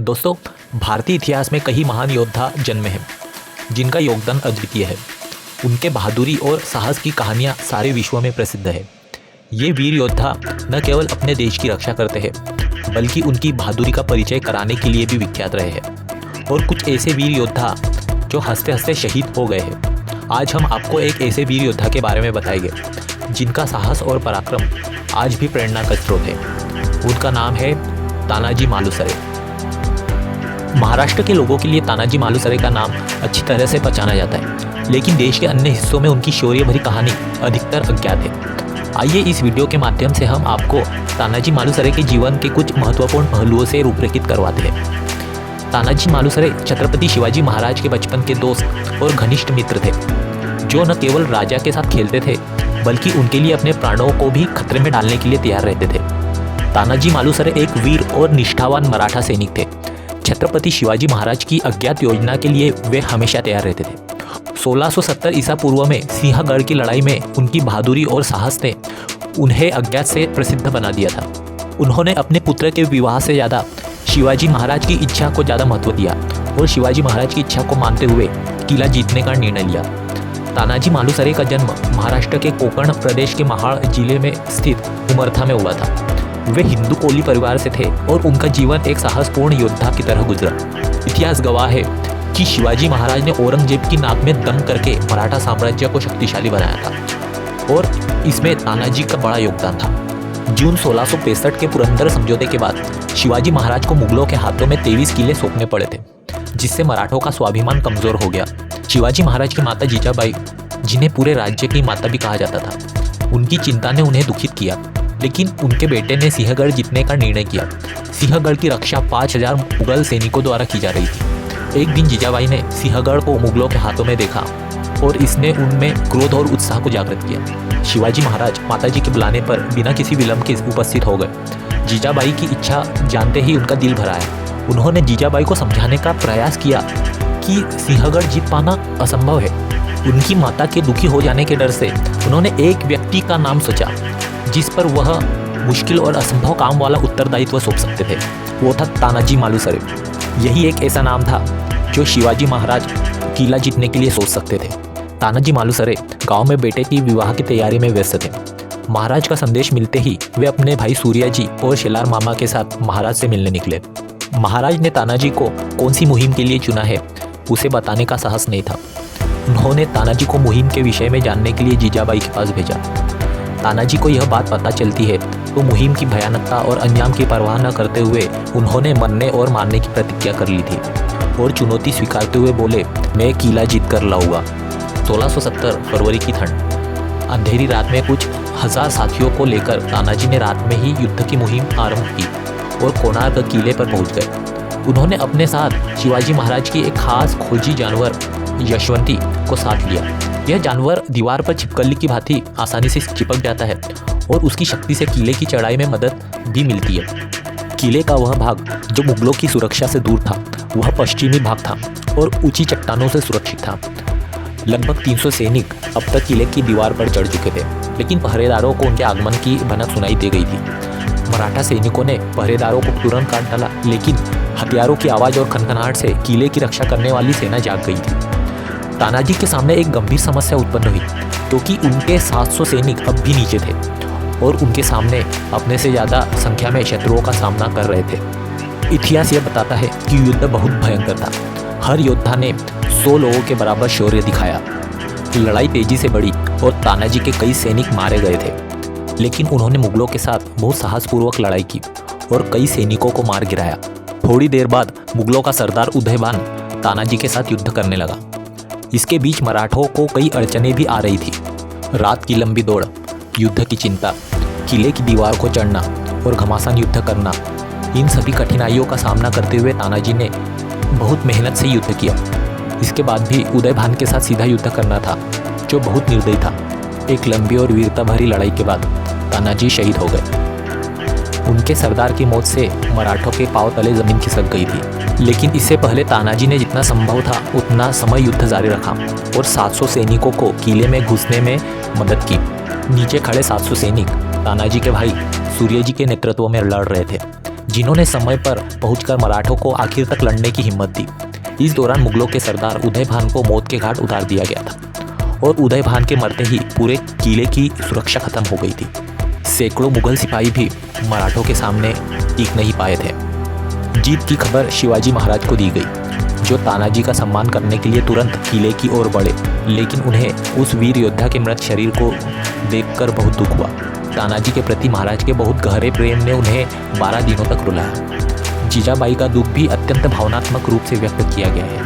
दोस्तों, भारतीय इतिहास में कई महान योद्धा जन्मे हैं जिनका योगदान अद्वितीय है। उनके बहादुरी और साहस की कहानियां सारे विश्व में प्रसिद्ध है। ये वीर योद्धा न केवल अपने देश की रक्षा करते हैं बल्कि उनकी बहादुरी का परिचय कराने के लिए भी विख्यात रहे हैं। और कुछ ऐसे वीर योद्धा जो हंसते हंसते शहीद हो गए हैं। आज हम आपको एक ऐसे वीर योद्धा के बारे में बताएंगे जिनका साहस और पराक्रम आज भी प्रेरणा का स्रोत है। उनका नाम है तानाजी मालुसरे। महाराष्ट्र के लोगों के लिए तानाजी मालुसरे का नाम अच्छी तरह से पहचाना जाता है, लेकिन देश के अन्य हिस्सों में उनकी शौर्य भरी कहानी अधिकतर अज्ञात है। आइए इस वीडियो के माध्यम से हम आपको तानाजी मालुसरे के जीवन के कुछ महत्वपूर्ण पहलुओं से रूपरेखित करवाते हैं। तानाजी मालुसरे छत्रपति शिवाजी महाराज के बचपन के दोस्त और घनिष्ठ मित्र थे, जो न केवल राजा के साथ खेलते थे बल्कि उनके लिए अपने प्राणों को भी खतरे में डालने के लिए तैयार रहते थे। तानाजी मालुसरे एक वीर और निष्ठावान मराठा सैनिक थे। छत्रपति शिवाजी महाराज की अज्ञात योजना के लिए वे हमेशा तैयार रहते थे। 1670 ईसा पूर्व में सिंहगढ़ की लड़ाई में उनकी बहादुरी और साहस ने उन्हें अज्ञात से प्रसिद्ध बना दिया था। उन्होंने अपने पुत्र के विवाह से ज़्यादा शिवाजी महाराज की इच्छा को ज़्यादा महत्व दिया और शिवाजी महाराज की इच्छा को मानते हुए किला जीतने का निर्णय लिया। तानाजी मालुसरे का जन्म महाराष्ट्र के कोकण प्रदेश के महाड़ जिले में स्थित उमरथा में हुआ था। वे हिंदू कोली परिवार से थे और उनका जीवन एक साहसपूर्ण योद्धा की तरह गुजरा। इतिहास गवाह है कि शिवाजी महाराज ने औरंगजेब की नाक में दम करके मराठा साम्राज्य को शक्तिशाली बनाया था और इसमें तानाजी का बड़ा योगदान था। जून 1665 के पुरंदर समझौते के बाद शिवाजी महाराज को मुगलों के हाथों में 23 किले सौंपने पड़े थे, जिससे मराठों का स्वाभिमान कमजोर हो गया। शिवाजी महाराज की माता जीजाबाई, जिन्हें पूरे राज्य की माता भी कहा जाता था, उनकी चिंता ने उन्हें दुखित किया, लेकिन उनके बेटे ने सिंहगढ़ जीतने का निर्णय किया। सिंहगढ़ की रक्षा 5000 मुगल सैनिकों द्वारा की जा रही थी। एक दिन जीजाबाई ने सिंहगढ़ को मुगलों के हाथों में देखा और इसने उनमें क्रोध और उत्साह को जागृत किया। शिवाजी महाराज माताजी के बुलाने पर बिना किसी विलंब के उपस्थित हो गए। जीजाबाई की इच्छा जानते ही उनका दिल भर आया। उन्होंने जीजाबाई को समझाने का प्रयास किया कि सिंहगढ़ जीत पाना असंभव है। उनकी माता के दुखी हो जाने के डर से उन्होंने एक व्यक्ति का नाम सोचा जिस पर वह मुश्किल और असंभव काम वाला उत्तरदायित्व सौंप सकते थे। वो था तानाजी मालुसरे। यही एक ऐसा नाम था जो शिवाजी महाराज किला जीतने के लिए सोच सकते थे। तानाजी मालुसरे गांव में बेटे की विवाह की तैयारी में व्यस्त थे। महाराज का संदेश मिलते ही वे अपने भाई सूर्याजी और शेलार मामा के साथ महाराज से मिलने निकले। महाराज ने तानाजी को कौन सी मुहिम के लिए चुना है उसे बताने का साहस नहीं था। उन्होंने तानाजी को मुहिम के विषय में जानने के लिए जीजाबाई के पास भेजा। तानाजी को यह बात पता चलती है तो मुहिम की भयानकता और अंजाम की परवाह न करते हुए उन्होंने मरने और मारने की प्रतिज्ञा कर ली थी और चुनौती स्वीकारते हुए बोले, मैं किला जीत कर लाऊंगा। 1670 फरवरी की ठंड। अंधेरी रात में कुछ हजार साथियों को लेकर तानाजी ने रात में ही युद्ध की मुहिम आरंभ की और कोणार्क किले पर पहुंच गए। उन्होंने अपने साथ शिवाजी महाराज की एक खास खोजी जानवर यशवंती को साथ लिया। यह जानवर दीवार पर छिपकली की भांति आसानी से चिपक जाता है और उसकी शक्ति से किले की चढ़ाई में मदद भी मिलती है। किले का वह भाग जो मुगलों की सुरक्षा से दूर था, वह पश्चिमी भाग था और ऊंची चट्टानों से सुरक्षित था। लगभग 300 सैनिक अब तक किले की दीवार पर चढ़ चुके थे, लेकिन पहरेदारों को उनके आगमन की भनक सुनाई दे गई थी। मराठा सैनिकों ने पहरेदारों को तुरंत काट डाला, लेकिन हथियारों की आवाज़ और खनखनाहट से किले की रक्षा करने वाली सेना जाग गई थी। तानाजी के सामने एक गंभीर समस्या उत्पन्न हुई, क्योंकि उनके 700 सैनिक अब भी नीचे थे और उनके सामने अपने से ज़्यादा संख्या में शत्रुओं का सामना कर रहे थे। इतिहास यह बताता है कि युद्ध बहुत भयंकर था। हर योद्धा ने 100 लोगों के बराबर शौर्य दिखाया। लड़ाई तेजी से बढ़ी और तानाजी के कई सैनिक मारे गए थे, लेकिन उन्होंने मुगलों के साथ बहुत साहसपूर्वक लड़ाई की और कई सैनिकों को मार गिराया। थोड़ी देर बाद मुगलों का सरदार उदयभान तानाजी के साथ युद्ध करने लगा। इसके बीच मराठों को कई अड़चनें भी आ रही थी। रात की लंबी दौड़, युद्ध की चिंता, किले की दीवार को चढ़ना और घमासान युद्ध करना, इन सभी कठिनाइयों का सामना करते हुए तानाजी ने बहुत मेहनत से युद्ध किया। इसके बाद भी उदयभान के साथ सीधा युद्ध करना था, जो बहुत निर्दयी था। एक लंबी और वीरता भरी लड़ाई के बाद तानाजी शहीद हो गए। उनके सरदार की मौत से मराठों के पांव तले जमीन खिसक गई थी, लेकिन इससे पहले तानाजी ने जितना संभव था उतना समय युद्ध जारी रखा और 700 सैनिकों को किले में घुसने में मदद की। नीचे खड़े 700 सैनिक तानाजी के भाई सूर्यजी के नेतृत्व में लड़ रहे थे, जिन्होंने समय पर पहुंचकर मराठों को आखिर तक लड़ने की हिम्मत दी। इस दौरान मुगलों के सरदार उदय भान को मौत के घाट उतार दिया गया था और उदय भान के मरते ही पूरे किले की सुरक्षा खत्म हो गई थी। सैकड़ों मुगल सिपाही भी मराठों के सामने टिक नहीं पाए थे। जीत की खबर शिवाजी महाराज को दी गई, जो तानाजी का सम्मान करने के लिए तुरंत किले की ओर बढ़े, लेकिन उन्हें उस वीर योद्धा के मृत शरीर को देखकर बहुत दुख हुआ। तानाजी के प्रति महाराज के बहुत गहरे प्रेम ने उन्हें 12 दिनों तक रुलाया। जीजाबाई का दुख भी अत्यंत भावनात्मक रूप से व्यक्त किया गया है।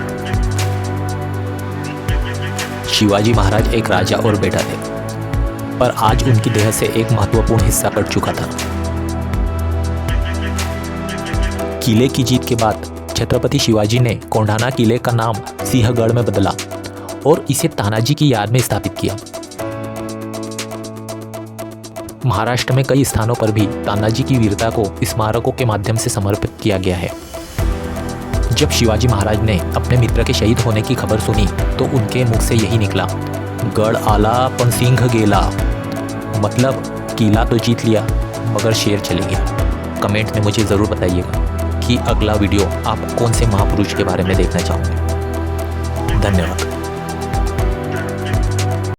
शिवाजी महाराज एक राजा और बेटा थे, पर आज उनकी देह से एक महत्वपूर्ण हिस्सा कट चुका था। किले की जीत के बाद छत्रपति शिवाजी ने कोंढाणा किले का नाम सिंहगढ़ में बदला और इसे तानाजी की याद में स्थापित किया। महाराष्ट्र में कई स्थानों पर भी तानाजी की वीरता को स्मारकों के माध्यम से समर्पित किया गया है। जब शिवाजी महाराज ने अपने मित्र के शहीद होने की खबर सुनी तो उनके मुख से यही निकला, गढ़ आला पण सिंह गेला। मतलब किला तो जीत लिया मगर शेर चले गया। कमेंट में मुझे ज़रूर बताइएगा कि अगला वीडियो आप कौन से महापुरुष के बारे में देखना चाहोगे। धन्यवाद।